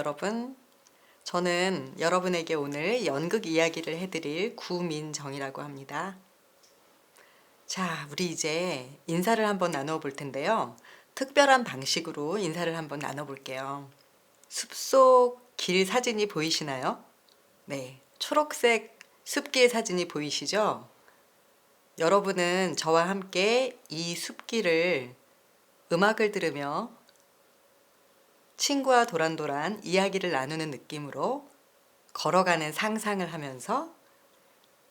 여러분. 저는 여러분에게 오늘 연극 이야기를 해드릴 구민정이라고 합니다. 자, 우리 이제 인사를 한번 나눠 볼 텐데요. 특별한 방식으로 인사를 한번 나눠 볼게요. 숲속 길 사진이 보이시나요? 네, 초록색 숲길 사진이 보이시죠? 여러분은 저와 함께 이 숲길을 음악을 들으며 친구와 도란도란 이야기를 나누는 느낌으로 걸어가는 상상을 하면서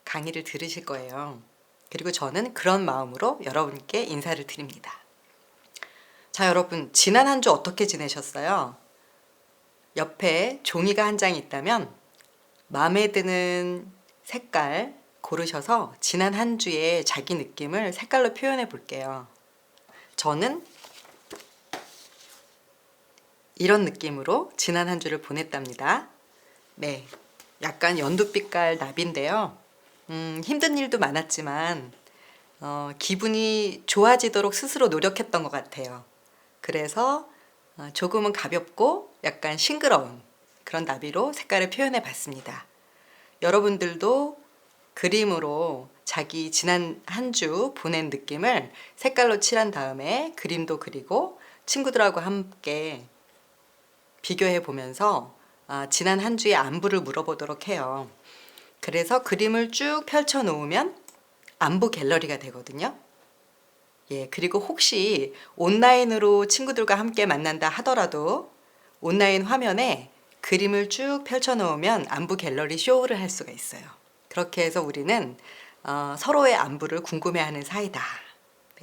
강의를 들으실 거예요. 그리고 저는 그런 마음으로 여러분께 인사를 드립니다. 자, 여러분, 지난 한 주 어떻게 지내셨어요? 옆에 종이가 한 장 있다면 마음에 드는 색깔 고르셔서 지난 한 주의 자기 느낌을 색깔로 표현해 볼게요. 저는 이런 느낌으로 지난 한 주를 보냈답니다. 네, 약간 연두빛깔 나비인데요. 힘든 일도 많았지만 기분이 좋아지도록 스스로 노력했던 것 같아요. 그래서 조금은 가볍고 약간 싱그러운 그런 나비로 색깔을 표현해 봤습니다. 여러분들도 그림으로 자기 지난 한 주 보낸 느낌을 색깔로 칠한 다음에 그림도 그리고 친구들하고 함께 비교해 보면서 지난 한 주의 안부를 물어보도록 해요. 그래서 그림을 쭉 펼쳐 놓으면 안부 갤러리가 되거든요. 예, 그리고 혹시 온라인으로 친구들과 함께 만난다 하더라도 온라인 화면에 그림을 쭉 펼쳐 놓으면 안부 갤러리 쇼를 할 수가 있어요. 그렇게 해서 우리는 서로의 안부를 궁금해하는 사이다.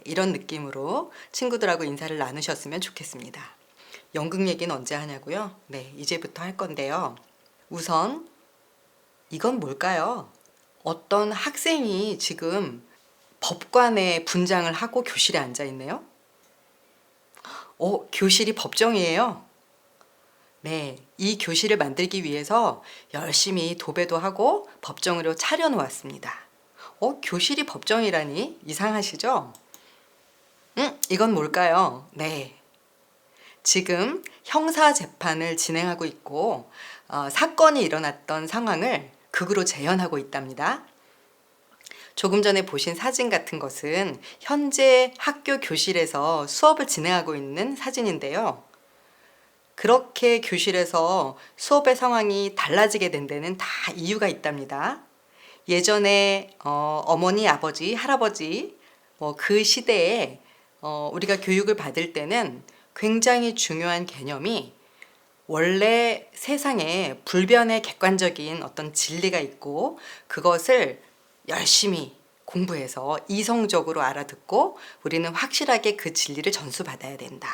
이런 느낌으로 친구들하고 인사를 나누셨으면 좋겠습니다. 연극 얘기는 언제 하냐고요? 네, 이제부터 할 건데요. 우선 이건 뭘까요? 어떤 학생이 지금 법관에 분장을 하고 교실에 앉아 있네요. 교실이 법정이에요. 네, 이 교실을 만들기 위해서 열심히 도배도 하고 법정으로 차려놓았습니다. 교실이 법정이라니 이상하시죠? 이건 뭘까요? 네, 지금 형사 재판을 진행하고 있고 사건이 일어났던 상황을 극으로 재현하고 있답니다. 조금 전에 보신 사진 같은 것은 현재 학교 교실에서 수업을 진행하고 있는 사진인데요. 그렇게 교실에서 수업의 상황이 달라지게 된 데는 다 이유가 있답니다. 예전에 어머니, 아버지, 할아버지 그 시대에 우리가 교육을 받을 때는 굉장히 중요한 개념이 원래 세상에 불변의 객관적인 어떤 진리가 있고 그것을 열심히 공부해서 이성적으로 알아듣고 우리는 확실하게 그 진리를 전수받아야 된다.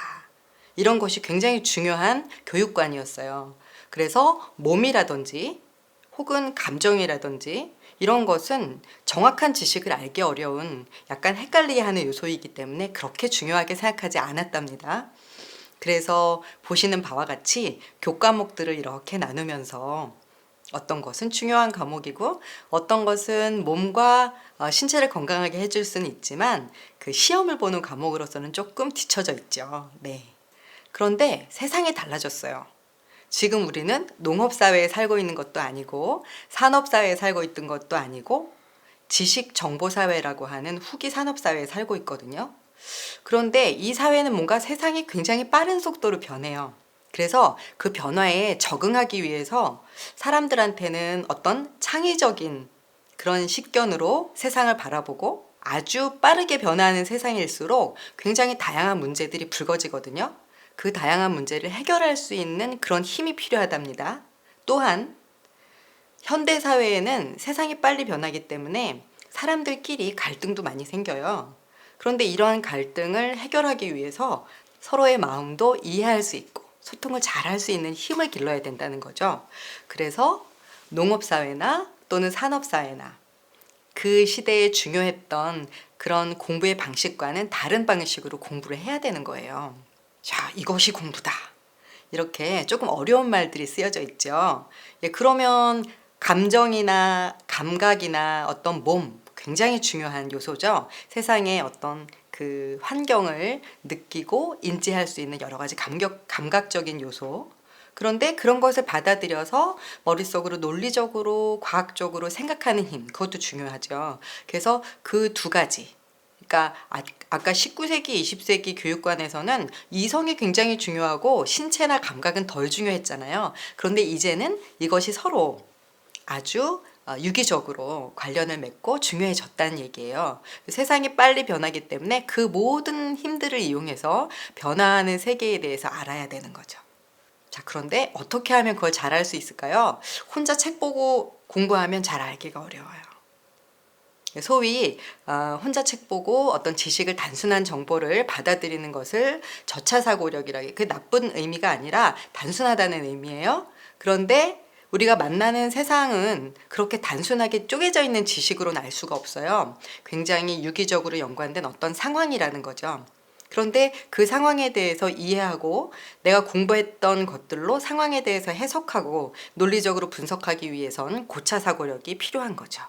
이런 것이 굉장히 중요한 교육관이었어요. 그래서 몸이라든지 혹은 감정이라든지 이런 것은 정확한 지식을 알기 어려운 약간 헷갈리게 하는 요소이기 때문에 그렇게 중요하게 생각하지 않았답니다. 그래서 보시는 바와 같이 교과목들을 이렇게 나누면서 어떤 것은 중요한 과목이고 어떤 것은 몸과 신체를 건강하게 해줄 수는 있지만 그 시험을 보는 과목으로서는 조금 뒤처져 있죠. 네. 그런데 세상이 달라졌어요. 지금 우리는 농업사회에 살고 있는 것도 아니고 산업사회에 살고 있던 것도 아니고 지식정보사회라고 하는 후기 산업사회에 살고 있거든요. 그런데 이 사회는 뭔가 세상이 굉장히 빠른 속도로 변해요. 그래서 그 변화에 적응하기 위해서 사람들한테는 어떤 창의적인 그런 식견으로 세상을 바라보고 아주 빠르게 변화하는 세상일수록 굉장히 다양한 문제들이 불거지거든요. 그 다양한 문제를 해결할 수 있는 그런 힘이 필요하답니다. 또한 현대사회에는 세상이 빨리 변하기 때문에 사람들끼리 갈등도 많이 생겨요. 그런데 이러한 갈등을 해결하기 위해서 서로의 마음도 이해할 수 있고 소통을 잘 할 수 있는 힘을 길러야 된다는 거죠. 그래서 농업사회나 또는 산업사회나 그 시대에 중요했던 그런 공부의 방식과는 다른 방식으로 공부를 해야 되는 거예요. 자, 이것이 공부다. 이렇게 조금 어려운 말들이 쓰여져 있죠. 예, 그러면 감정이나 감각이나 어떤 몸, 굉장히 중요한 요소죠. 세상의 어떤 그 환경을 느끼고 인지할 수 있는 여러 가지 감각적인 요소. 그런데 그런 것을 받아들여서 머릿속으로 논리적으로 과학적으로 생각하는 힘, 그것도 중요하죠. 그래서 그 두 가지, 그러니까 아까 19세기, 20세기 교육관에서는 이성이 굉장히 중요하고 신체나 감각은 덜 중요했잖아요. 그런데 이제는 이것이 서로 아주 유기적으로 관련을 맺고 중요해졌다는 얘기예요. 세상이 빨리 변하기 때문에 그 모든 힘들을 이용해서 변화하는 세계에 대해서 알아야 되는 거죠. 자, 그런데 어떻게 하면 그걸 잘 알 수 있을까요? 혼자 책 보고 공부하면 잘 알기가 어려워요. 소위 혼자 책 보고 어떤 지식을 단순한 정보를 받아들이는 것을 저차사고력이라고, 그 나쁜 의미가 아니라 단순하다는 의미예요. 그런데 우리가 만나는 세상은 그렇게 단순하게 쪼개져 있는 지식으로는 알 수가 없어요. 굉장히 유기적으로 연관된 어떤 상황이라는 거죠. 그런데 그 상황에 대해서 이해하고 내가 공부했던 것들로 상황에 대해서 해석하고 논리적으로 분석하기 위해선 고차사고력이 필요한 거죠.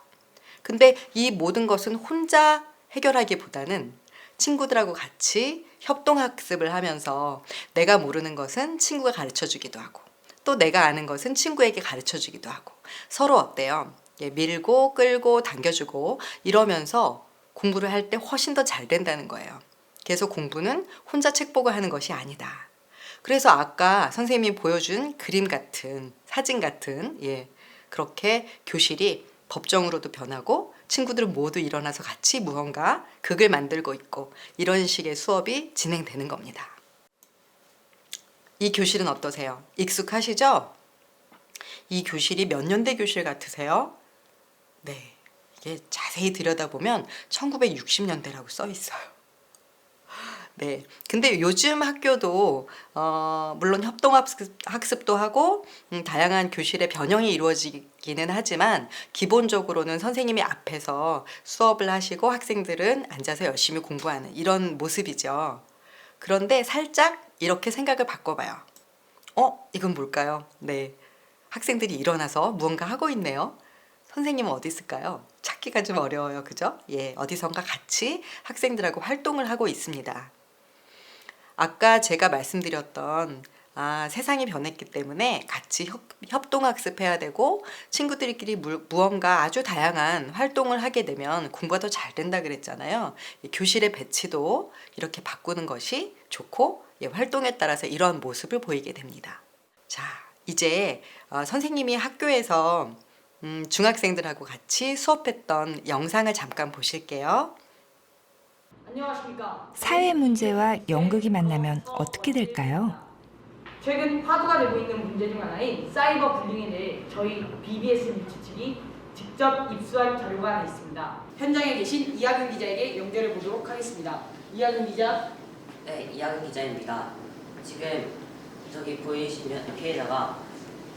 근데 이 모든 것은 혼자 해결하기보다는 친구들하고 같이 협동학습을 하면서 내가 모르는 것은 친구가 가르쳐 주기도 하고 또 내가 아는 것은 친구에게 가르쳐 주기도 하고 서로 어때요? 밀고 끌고 당겨주고 이러면서 공부를 할 때 훨씬 더 잘 된다는 거예요. 그래서 공부는 혼자 책 보고 하는 것이 아니다. 그래서 아까 선생님이 보여준 그림 같은 사진 같은 그렇게 교실이 법정으로도 변하고 친구들은 모두 일어나서 같이 무언가 극을 만들고 있고 이런 식의 수업이 진행되는 겁니다. 이 교실은 어떠세요? 익숙하시죠? 이 교실이 몇 년대 교실 같으세요? 네, 이게 자세히 들여다보면 1960년대라고 써 있어요. 네, 근데 요즘 학교도 물론 협동학습도 하고 다양한 교실의 변형이 이루어지기는 하지만 기본적으로는 선생님이 앞에서 수업을 하시고 학생들은 앉아서 열심히 공부하는 이런 모습이죠. 그런데 살짝 이렇게 생각을 바꿔봐요. 이건 뭘까요? 네, 학생들이 일어나서 무언가 하고 있네요. 선생님은 어디 있을까요? 찾기가 좀 어려워요. 그죠? 어디선가 같이 학생들하고 활동을 하고 있습니다. 아까 제가 말씀드렸던 세상이 변했기 때문에 같이 협동학습해야 되고 친구들끼리 무언가 아주 다양한 활동을 하게 되면 공부가 더 잘 된다 그랬잖아요. 교실의 배치도 이렇게 바꾸는 것이 좋고 활동에 따라서 이런 모습을 보이게 됩니다. 자, 이제 선생님이 학교에서 중학생들하고 같이 수업했던 영상을 잠깐 보실게요. 안녕하십니까. 사회 문제와 연극이 만나면 어떻게 될까요? 최근 화두가 되고 있는 문제 중 하나인 사이버 불링에 대해 저희 BBS 뉴스 측이 직접 입수한 결과가 있습니다. 현장에 계신 이하근 기자에게 연결해 보도록 하겠습니다. 이하근 기자. 네, 이하근 기자입니다. 지금 저기 보이시면 피해자가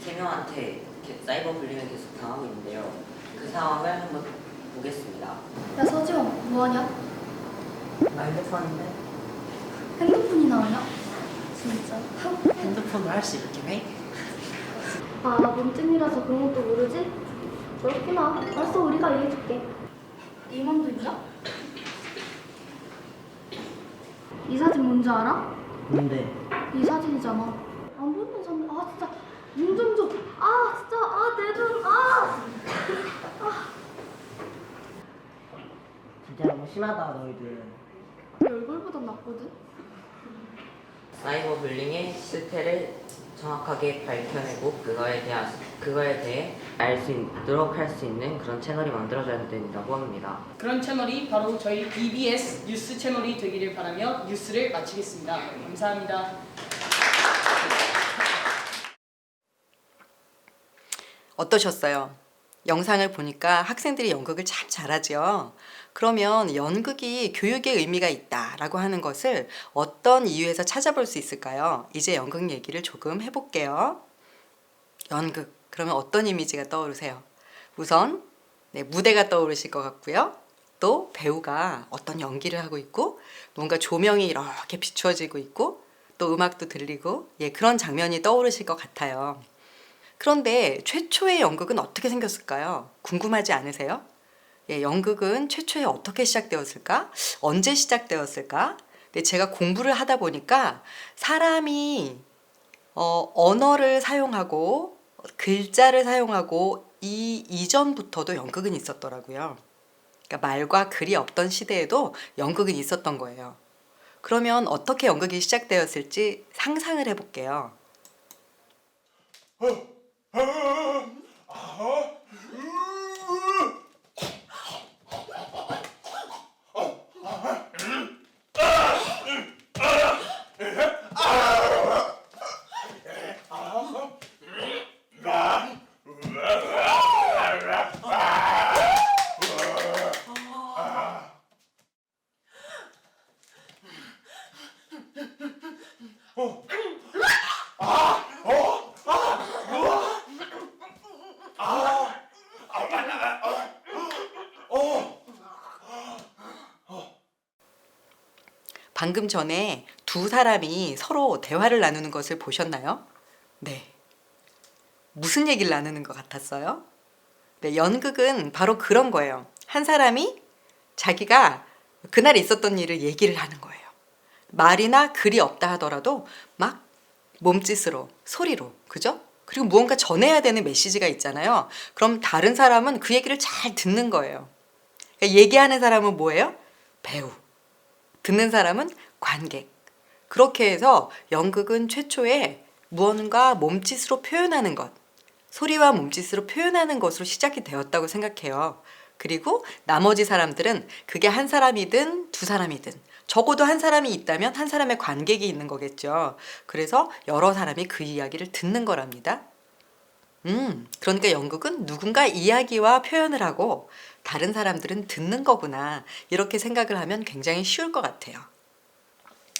3명한테 사이버 불링을 계속 당하고 있는데요. 그 상황을 한번 보겠습니다. 야 서지원 뭐하냐? 나 핸드폰인데 핸드폰이 나오냐? 진짜 핸드폰으로 할 수 있긴 해? 아 문증이라서 그런 것도 모르지? 그렇구나. 알았어 우리가 얘기해줄게. 이만도 있냐? 이 사진 뭔지 알아? 뭔데? 이 사진이잖아. 안 보이는 사람 진짜 눈 좀 줘. 진짜 내 눈 진짜 너무 심하다 너희들. 내 얼굴보다 낫거든? 사이버 불링의 실태를 정확하게 밝혀내고 그거에 대해 알 수 있도록 할 수 있는 그런 채널이 만들어져야 된다고 합니다. 그런 채널이 바로 저희 BBS 뉴스 채널이 되기를 바라며 뉴스를 마치겠습니다. 감사합니다. 어떠셨어요? 영상을 보니까 학생들이 연극을 참 잘하죠. 그러면 연극이 교육의 의미가 있다라고 하는 것을 어떤 이유에서 찾아볼 수 있을까요? 이제 연극 얘기를 조금 해볼게요. 연극, 그러면 어떤 이미지가 떠오르세요? 우선 무대가 떠오르실 것 같고요. 또 배우가 어떤 연기를 하고 있고 뭔가 조명이 이렇게 비추어지고 있고 또 음악도 들리고 그런 장면이 떠오르실 것 같아요. 그런데 최초의 연극은 어떻게 생겼을까요? 궁금하지 않으세요? 연극은 최초에 어떻게 시작되었을까? 언제 시작되었을까? 근데 제가 공부를 하다 보니까 사람이 언어를 사용하고 글자를 사용하고 이 이전부터도 연극은 있었더라고요. 그러니까 말과 글이 없던 시대에도 연극은 있었던 거예요. 그러면 어떻게 연극이 시작되었을지 상상을 해볼게요. 방금 전에 두 사람이 서로 대화를 나누는 것을 보셨나요? 네. 무슨 얘기를 나누는 것 같았어요? 네, 연극은 바로 그런 거예요. 한 사람이 자기가 그날 있었던 일을 얘기를 하는 거예요. 말이나 글이 없다 하더라도 막 몸짓으로, 소리로, 그죠? 그리고 무언가 전해야 되는 메시지가 있잖아요. 그럼 다른 사람은 그 얘기를 잘 듣는 거예요. 그러니까 얘기하는 사람은 뭐예요? 배우. 듣는 사람은 관객. 그렇게 해서 연극은 최초에 무언가 몸짓으로 표현하는 것, 소리와 몸짓으로 표현하는 것으로 시작이 되었다고 생각해요. 그리고 나머지 사람들은 그게 한 사람이든 두 사람이든 적어도 한 사람이 있다면 한 사람의 관객이 있는 거겠죠. 그래서 여러 사람이 그 이야기를 듣는 거랍니다. 그러니까 연극은 누군가 이야기와 표현을 하고 다른 사람들은 듣는 거구나. 이렇게 생각을 하면 굉장히 쉬울 것 같아요.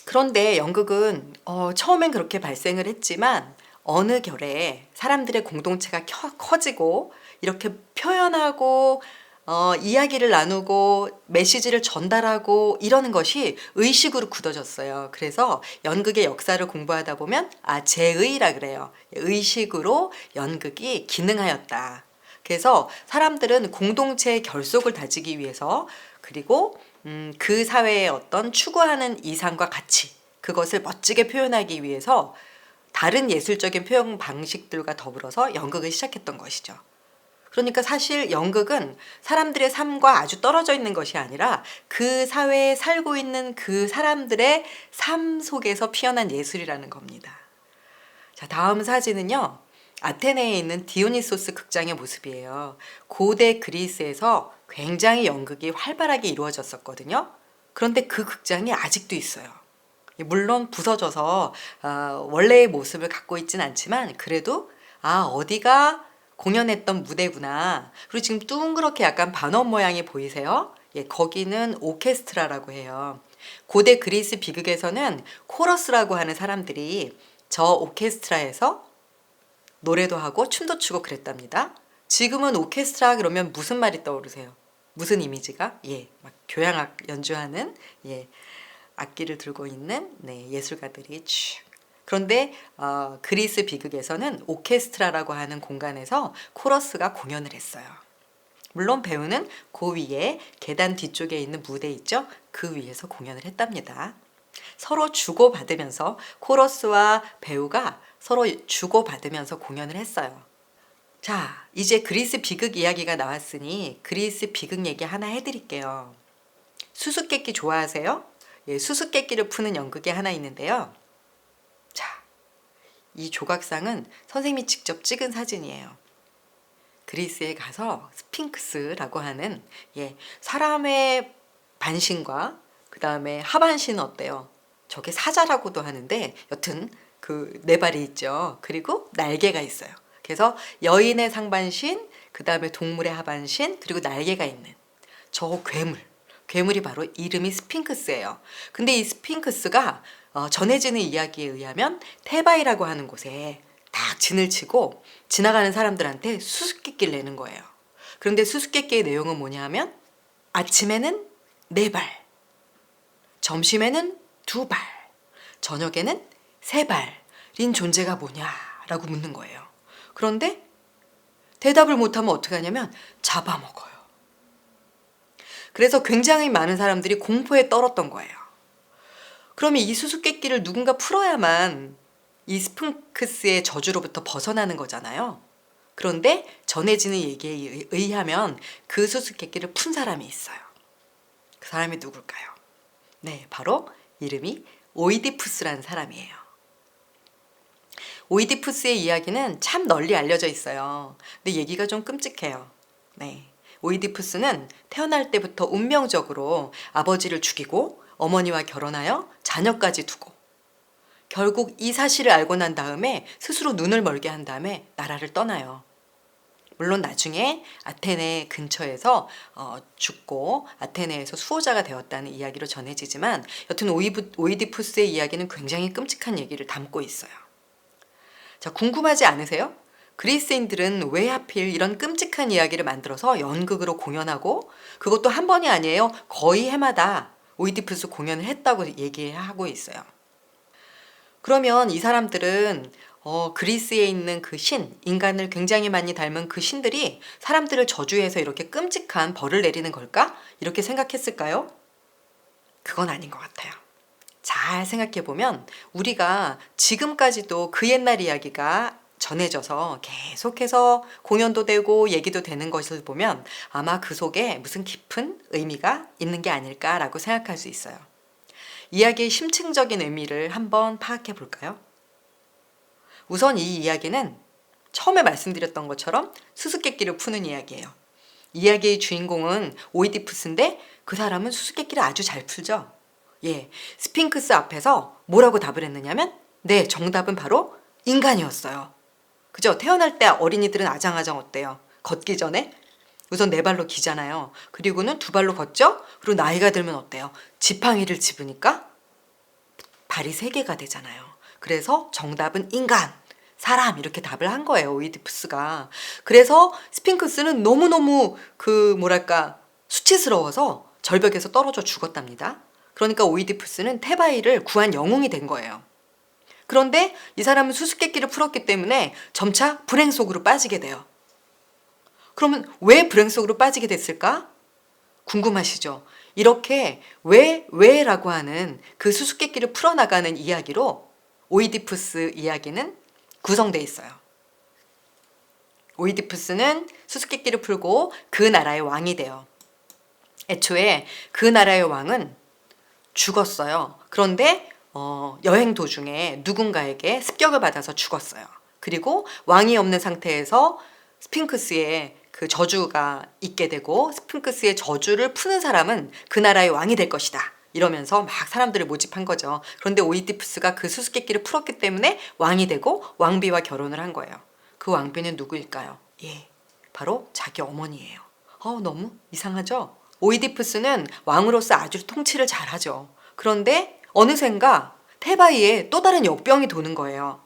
그런데 연극은 처음엔 그렇게 발생을 했지만 어느 결에 사람들의 공동체가 커지고 이렇게 표현하고 이야기를 나누고 메시지를 전달하고 이러는 것이 의식으로 굳어졌어요. 그래서 연극의 역사를 공부하다 보면 제의라 그래요. 의식으로 연극이 기능하였다. 그래서 사람들은 공동체의 결속을 다지기 위해서 그리고 그 사회의 어떤 추구하는 이상과 가치 그것을 멋지게 표현하기 위해서 다른 예술적인 표현 방식들과 더불어서 연극을 시작했던 것이죠. 그러니까 사실 연극은 사람들의 삶과 아주 떨어져 있는 것이 아니라 그 사회에 살고 있는 그 사람들의 삶 속에서 피어난 예술이라는 겁니다. 자, 다음 사진은요. 아테네에 있는 디오니소스 극장의 모습이에요. 고대 그리스에서 굉장히 연극이 활발하게 이루어졌었거든요. 그런데 그 극장이 아직도 있어요. 물론 부서져서 원래의 모습을 갖고 있진 않지만 그래도 어디가 공연했던 무대구나. 그리고 지금 둥그렇게 약간 반원 모양이 보이세요? 예, 거기는 오케스트라라고 해요. 고대 그리스 비극에서는 코러스라고 하는 사람들이 저 오케스트라에서 노래도 하고 춤도 추고 그랬답니다. 지금은 오케스트라 그러면 무슨 말이 떠오르세요? 무슨 이미지가? 예, 막 교향악 연주하는 악기를 들고 있는 예술가들이 쭉. 그런데 그리스 비극에서는 오케스트라라고 하는 공간에서 코러스가 공연을 했어요. 물론 배우는 그 위에 계단 뒤쪽에 있는 무대 있죠? 그 위에서 공연을 했답니다. 서로 주고받으면서 코러스와 배우가 서로 주고받으면서 공연을 했어요. 자, 이제 그리스 비극 이야기가 나왔으니 그리스 비극 얘기 하나 해드릴게요. 수수께끼 좋아하세요? 예, 수수께끼를 푸는 연극이 하나 있는데요. 자, 이 조각상은 선생님이 직접 찍은 사진이에요. 그리스에 가서 스핑크스라고 하는 사람의 반신과 그 다음에 하반신은 어때요? 저게 사자라고도 하는데 여튼 그 네 발이 있죠. 그리고 날개가 있어요. 그래서 여인의 상반신, 그 다음에 동물의 하반신, 그리고 날개가 있는 저 괴물이 바로 이름이 스핑크스예요. 근데 이 스핑크스가 전해지는 이야기에 의하면 테바이라고 하는 곳에 딱 진을 치고 지나가는 사람들한테 수수께끼를 내는 거예요. 그런데 수수께끼의 내용은 뭐냐 하면 아침에는 4발, 점심에는 2발, 저녁에는 3발인 존재가 뭐냐라고 묻는 거예요. 그런데 대답을 못하면 어떻게 하냐면 잡아먹어요. 그래서 굉장히 많은 사람들이 공포에 떨었던 거예요. 그러면 이 수수께끼를 누군가 풀어야만 이 스핑크스의 저주로부터 벗어나는 거잖아요. 그런데 전해지는 얘기에 의하면 그 수수께끼를 푼 사람이 있어요. 그 사람이 누굴까요? 네, 바로 이름이 오이디푸스라는 사람이에요. 오이디푸스의 이야기는 참 널리 알려져 있어요. 근데 얘기가 좀 끔찍해요. 네, 오이디푸스는 태어날 때부터 운명적으로 아버지를 죽이고 어머니와 결혼하여 자녀까지 두고 결국 이 사실을 알고 난 다음에 스스로 눈을 멀게 한 다음에 나라를 떠나요. 물론 나중에 아테네 근처에서 죽고 아테네에서 수호자가 되었다는 이야기로 전해지지만 여튼 오이디푸스의 이야기는 굉장히 끔찍한 얘기를 담고 있어요. 자, 궁금하지 않으세요? 그리스인들은 왜 하필 이런 끔찍한 이야기를 만들어서 연극으로 공연하고 그것도 한 번이 아니에요. 거의 해마다 오이디푸스 공연을 했다고 얘기하고 있어요. 그러면 이 사람들은 그리스에 있는 그 신, 인간을 굉장히 많이 닮은 그 신들이 사람들을 저주해서 이렇게 끔찍한 벌을 내리는 걸까? 이렇게 생각했을까요? 그건 아닌 것 같아요. 잘 생각해보면 우리가 지금까지도 그 옛날 이야기가 전해져서 계속해서 공연도 되고 얘기도 되는 것을 보면 아마 그 속에 무슨 깊은 의미가 있는 게 아닐까라고 생각할 수 있어요. 이야기의 심층적인 의미를 한번 파악해 볼까요? 우선 이 이야기는 처음에 말씀드렸던 것처럼 수수께끼를 푸는 이야기예요. 이야기의 주인공은 오이디푸스인데 그 사람은 수수께끼를 아주 잘 풀죠. 예, 스핑크스 앞에서 뭐라고 답을 했느냐면 네, 정답은 바로 인간이었어요. 그죠? 태어날 때 어린이들은 아장아장 어때요? 걷기 전에 우선 네 발로 기잖아요. 그리고는 두 발로 걷죠? 그리고 나이가 들면 어때요? 지팡이를 집으니까 발이 세 개가 되잖아요. 그래서 정답은 인간, 사람 이렇게 답을 한 거예요. 오이디푸스가. 그래서 스핑크스는 너무너무 수치스러워서 절벽에서 떨어져 죽었답니다. 그러니까 오이디푸스는 테바이를 구한 영웅이 된 거예요. 그런데 이 사람은 수수께끼를 풀었기 때문에 점차 불행 속으로 빠지게 돼요. 그러면 왜 불행 속으로 빠지게 됐을까? 궁금하시죠? 이렇게 왜라고 하는 그 수수께끼를 풀어나가는 이야기로 오이디푸스 이야기는 구성되어 있어요. 오이디푸스는 수수께끼를 풀고 그 나라의 왕이 돼요. 애초에 그 나라의 왕은 죽었어요. 그런데 여행 도중에 누군가에게 습격을 받아서 죽었어요. 그리고 왕이 없는 상태에서 스핑크스의 그 저주가 있게 되고 스핑크스의 저주를 푸는 사람은 그 나라의 왕이 될 것이다. 이러면서 막 사람들을 모집한 거죠. 그런데 오이디푸스가 그 수수께끼를 풀었기 때문에 왕이 되고 왕비와 결혼을 한 거예요. 그 왕비는 누구일까요? 예, 바로 자기 어머니예요. 너무 이상하죠? 오이디푸스는 왕으로서 아주 통치를 잘하죠. 그런데 어느샌가 테바이에 또 다른 역병이 도는 거예요.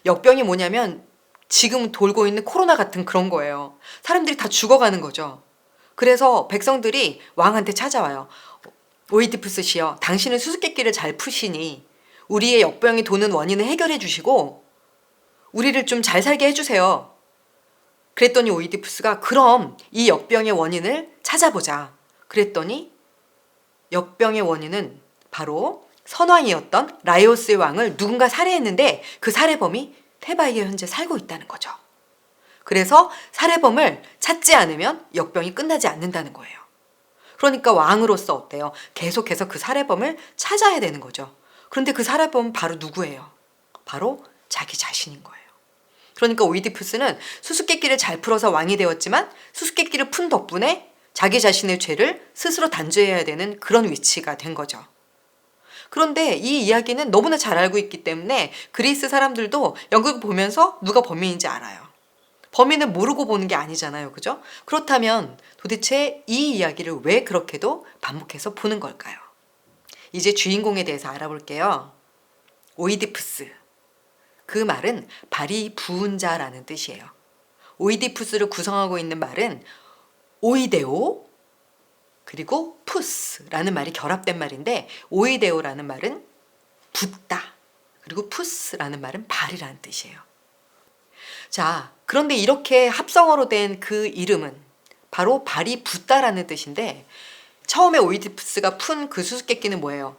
역병이 뭐냐면 지금 돌고 있는 코로나 같은 그런 거예요. 사람들이 다 죽어가는 거죠. 그래서 백성들이 왕한테 찾아와요. 오이디푸스시여, 당신은 수수께끼를 잘 푸시니 우리의 역병이 도는 원인을 해결해 주시고 우리를 좀 잘 살게 해주세요. 그랬더니 오이디푸스가 그럼 이 역병의 원인을 찾아보자. 그랬더니 역병의 원인은 바로 선왕이었던 라이오스의 왕을 누군가 살해했는데 그 살해범이 테바이에 현재 살고 있다는 거죠. 그래서 살해범을 찾지 않으면 역병이 끝나지 않는다는 거예요. 그러니까 왕으로서 어때요? 계속해서 그 살해범을 찾아야 되는 거죠. 그런데 그 살해범은 바로 누구예요? 바로 자기 자신인 거예요. 그러니까 오이디푸스는 수수께끼를 잘 풀어서 왕이 되었지만 수수께끼를 푼 덕분에 자기 자신의 죄를 스스로 단죄해야 되는 그런 위치가 된 거죠. 그런데 이 이야기는 너무나 잘 알고 있기 때문에 그리스 사람들도 연극을 보면서 누가 범인인지 알아요. 범인은 모르고 보는 게 아니잖아요. 그죠? 그렇다면 도대체 이 이야기를 왜 그렇게도 반복해서 보는 걸까요? 이제 주인공에 대해서 알아볼게요. 오이디푸스. 그 말은 발이 부은 자라는 뜻이에요. 오이디푸스를 구성하고 있는 말은 오이데오 그리고 푸스라는 말이 결합된 말인데 오이데오라는 말은 붓다 그리고 푸스라는 말은 발이라는 뜻이에요. 자, 그런데 이렇게 합성어로 된 그 이름은 바로 발이 붓다라는 뜻인데 처음에 오이디푸스가 푼 그 수수께끼는 뭐예요?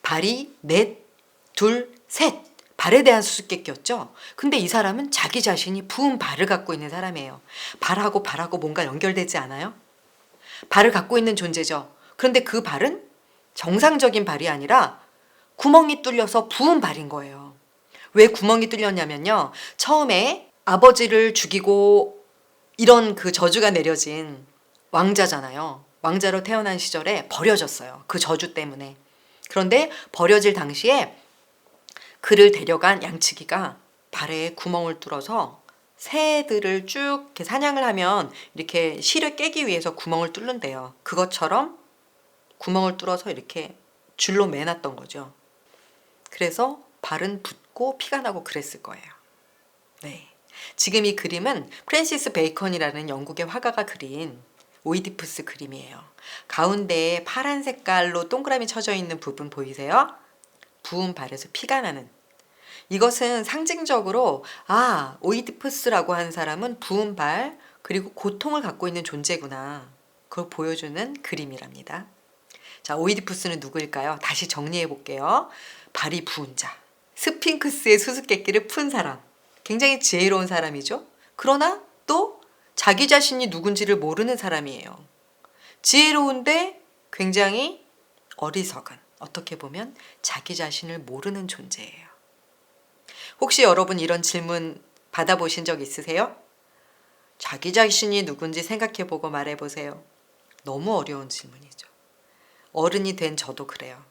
발이 넷, 둘, 셋 발에 대한 수수께끼였죠. 근데 이 사람은 자기 자신이 부은 발을 갖고 있는 사람이에요. 발하고 뭔가 연결되지 않아요? 발을 갖고 있는 존재죠. 그런데 그 발은 정상적인 발이 아니라 구멍이 뚫려서 부은 발인 거예요. 왜 구멍이 뚫렸냐면요. 처음에 아버지를 죽이고 이런 그 저주가 내려진 왕자잖아요. 왕자로 태어난 시절에 버려졌어요. 그 저주 때문에. 그런데 버려질 당시에 그를 데려간 양치기가 발에 구멍을 뚫어서 새들을 쭉 이렇게 사냥을 하면 이렇게 실을 깨기 위해서 구멍을 뚫는데요. 그것처럼 구멍을 뚫어서 이렇게 줄로 매놨던 거죠. 그래서 발은 붓고 피가 나고 그랬을 거예요. 네. 지금 이 그림은 프랜시스 베이컨이라는 영국의 화가가 그린 오이디푸스 그림이에요. 가운데에 파란 색깔로 동그라미 쳐져 있는 부분 보이세요? 부은 발에서 피가 나는. 이것은 상징적으로 오이디푸스라고 하는 사람은 부은 발 그리고 고통을 갖고 있는 존재구나. 그걸 보여주는 그림이랍니다. 자, 오이디푸스는 누구일까요? 다시 정리해 볼게요. 발이 부은 자, 스핑크스의 수수께끼를 푼 사람, 굉장히 지혜로운 사람이죠. 그러나 또 자기 자신이 누군지를 모르는 사람이에요. 지혜로운데 굉장히 어리석은, 어떻게 보면 자기 자신을 모르는 존재예요. 혹시 여러분 이런 질문 받아보신 적 있으세요? 자기 자신이 누군지 생각해보고 말해보세요. 너무 어려운 질문이죠. 어른이 된 저도 그래요.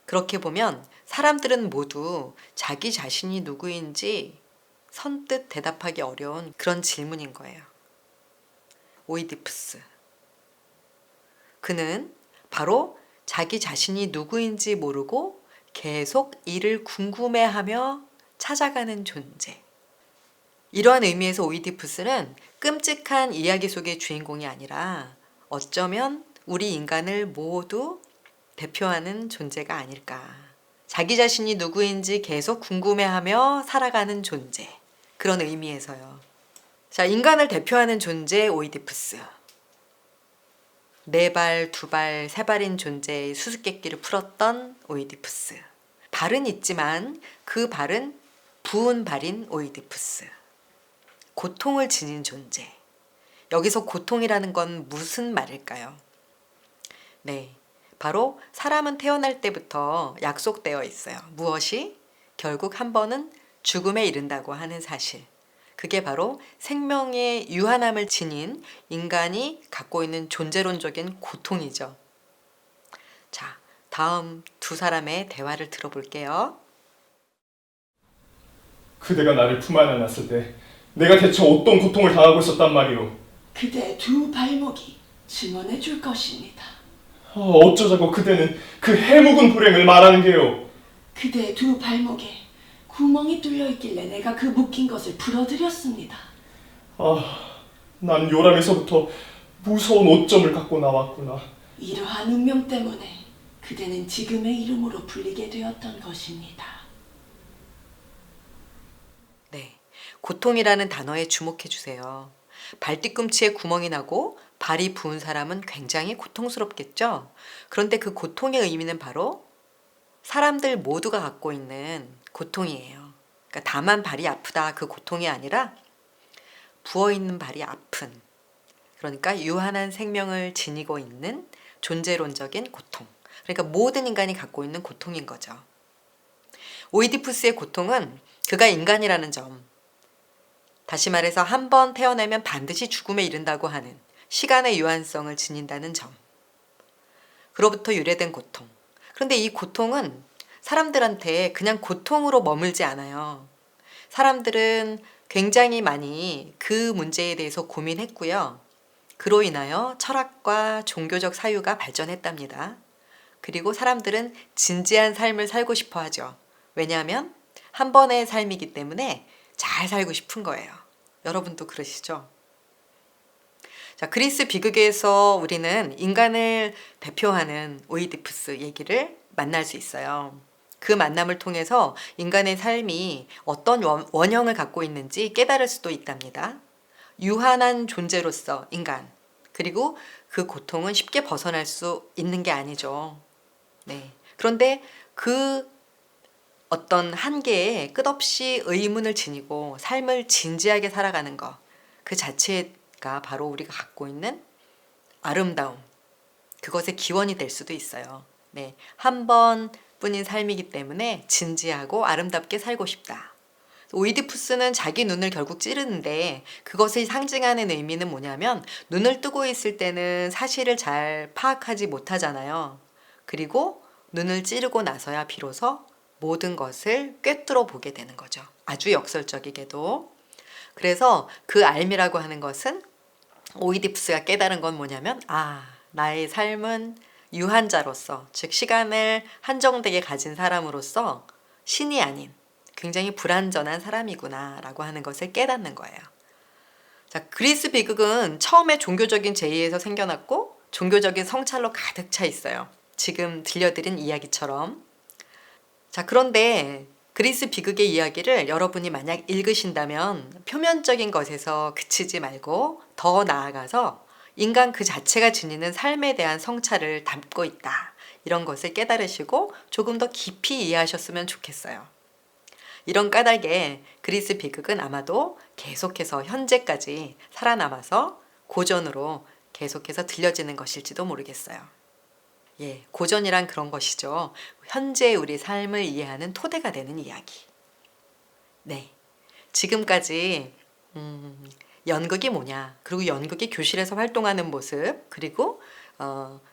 그렇게 보면 사람들은 모두 자기 자신이 누구인지 선뜻 대답하기 어려운 그런 질문인 거예요. 오이디푸스. 그는 바로 자기 자신이 누구인지 모르고 계속 이를 궁금해하며 찾아가는 존재. 이러한 의미에서 오이디푸스는 끔찍한 이야기 속의 주인공이 아니라 어쩌면 우리 인간을 모두 대표하는 존재가 아닐까. 자기 자신이 누구인지 계속 궁금해하며 살아가는 존재. 그런 의미에서요. 자, 인간을 대표하는 존재 오이디푸스. 4발, 2발, 3발인 존재의 수수께끼를 풀었던 오이디푸스. 발은 있지만 그 발은 부은 발인 오이디푸스. 고통을 지닌 존재. 여기서 고통이라는 건 무슨 말일까요? 네, 바로 사람은 태어날 때부터 약속되어 있어요. 무엇이? 결국 한 번은 죽음에 이른다고 하는 사실. 그게 바로 생명의 유한함을 지닌 인간이 갖고 있는 존재론적인 고통이죠. 자, 다음 두 사람의 대화를 들어볼게요. 그대가 나를 품 안에 안았을 때 내가 대체 어떤 고통을 당하고 있었단 말이오. 그대의 두 발목이 증언해 줄 것입니다. 어쩌자고 그대는 그 해묵은 불행을 말하는 게요. 그대의 두 발목에 구멍이 뚫려 있길래 내가 그 묶인 것을 풀어드렸습니다. 난 요람에서부터 무서운 오점을 갖고 나왔구나. 이러한 운명 때문에 그대는 지금의 이름으로 불리게 되었던 것입니다. 네, 고통이라는 단어에 주목해 주세요. 발뒤꿈치에 구멍이 나고 발이 부은 사람은 굉장히 고통스럽겠죠? 그런데 그 고통의 의미는 바로 사람들 모두가 갖고 있는 고통이에요. 그러니까 다만 발이 아프다 그 고통이 아니라 부어있는 발이 아픈, 그러니까 유한한 생명을 지니고 있는 존재론적인 고통. 그러니까 모든 인간이 갖고 있는 고통인 거죠. 오이디푸스의 고통은 그가 인간이라는 점, 다시 말해서 한 번 태어나면 반드시 죽음에 이른다고 하는 시간의 유한성을 지닌다는 점, 그로부터 유래된 고통. 그런데 이 고통은 사람들한테 그냥 고통으로 머물지 않아요. 사람들은 굉장히 많이 그 문제에 대해서 고민했고요. 그로 인하여 철학과 종교적 사유가 발전했답니다. 그리고 사람들은 진지한 삶을 살고 싶어 하죠. 왜냐하면 한 번의 삶이기 때문에 잘 살고 싶은 거예요. 여러분도 그러시죠? 자, 그리스 비극에서 우리는 인간을 대표하는 오이디푸스 얘기를 만날 수 있어요. 그 만남을 통해서 인간의 삶이 어떤 원형을 갖고 있는지 깨달을 수도 있답니다. 유한한 존재로서 인간, 그리고 그 고통은 쉽게 벗어날 수 있는 게 아니죠. 네. 그런데 그 어떤 한계에 끝없이 의문을 지니고 삶을 진지하게 살아가는 것, 그 자체가 바로 우리가 갖고 있는 아름다움, 그것의 기원이 될 수도 있어요. 네, 한 번뿐인 삶이기 때문에 진지하고 아름답게 살고 싶다. 오이디푸스는 자기 눈을 결국 찌르는데 그것을 상징하는 의미는 뭐냐면 눈을 뜨고 있을 때는 사실을 잘 파악하지 못하잖아요. 그리고 눈을 찌르고 나서야 비로소 모든 것을 꿰뚫어 보게 되는 거죠. 아주 역설적이게도. 그래서 그 알미라고 하는 것은 오이디푸스가 깨달은 건 뭐냐면 나의 삶은 유한자로서, 즉 시간을 한정되게 가진 사람으로서 신이 아닌 굉장히 불완전한 사람이구나 라고 하는 것을 깨닫는 거예요. 자, 그리스 비극은 처음에 종교적인 제의에서 생겨났고 종교적인 성찰로 가득 차 있어요. 지금 들려드린 이야기처럼. 자, 그런데 그리스 비극의 이야기를 여러분이 만약 읽으신다면 표면적인 것에서 그치지 말고 더 나아가서 인간 그 자체가 지니는 삶에 대한 성찰을 담고 있다. 이런 것을 깨달으시고 조금 더 깊이 이해하셨으면 좋겠어요. 이런 까닭에 그리스 비극은 아마도 계속해서 현재까지 살아남아서 고전으로 계속해서 들려지는 것일지도 모르겠어요. 예, 고전이란 그런 것이죠. 현재 우리 삶을 이해하는 토대가 되는 이야기. 네, 지금까지 연극이 뭐냐, 그리고 연극이 교실에서 활동하는 모습, 그리고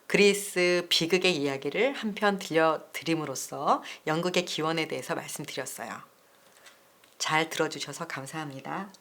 그리스 비극의 이야기를 한편 들려드림으로써 연극의 기원에 대해서 말씀드렸어요. 잘 들어주셔서 감사합니다.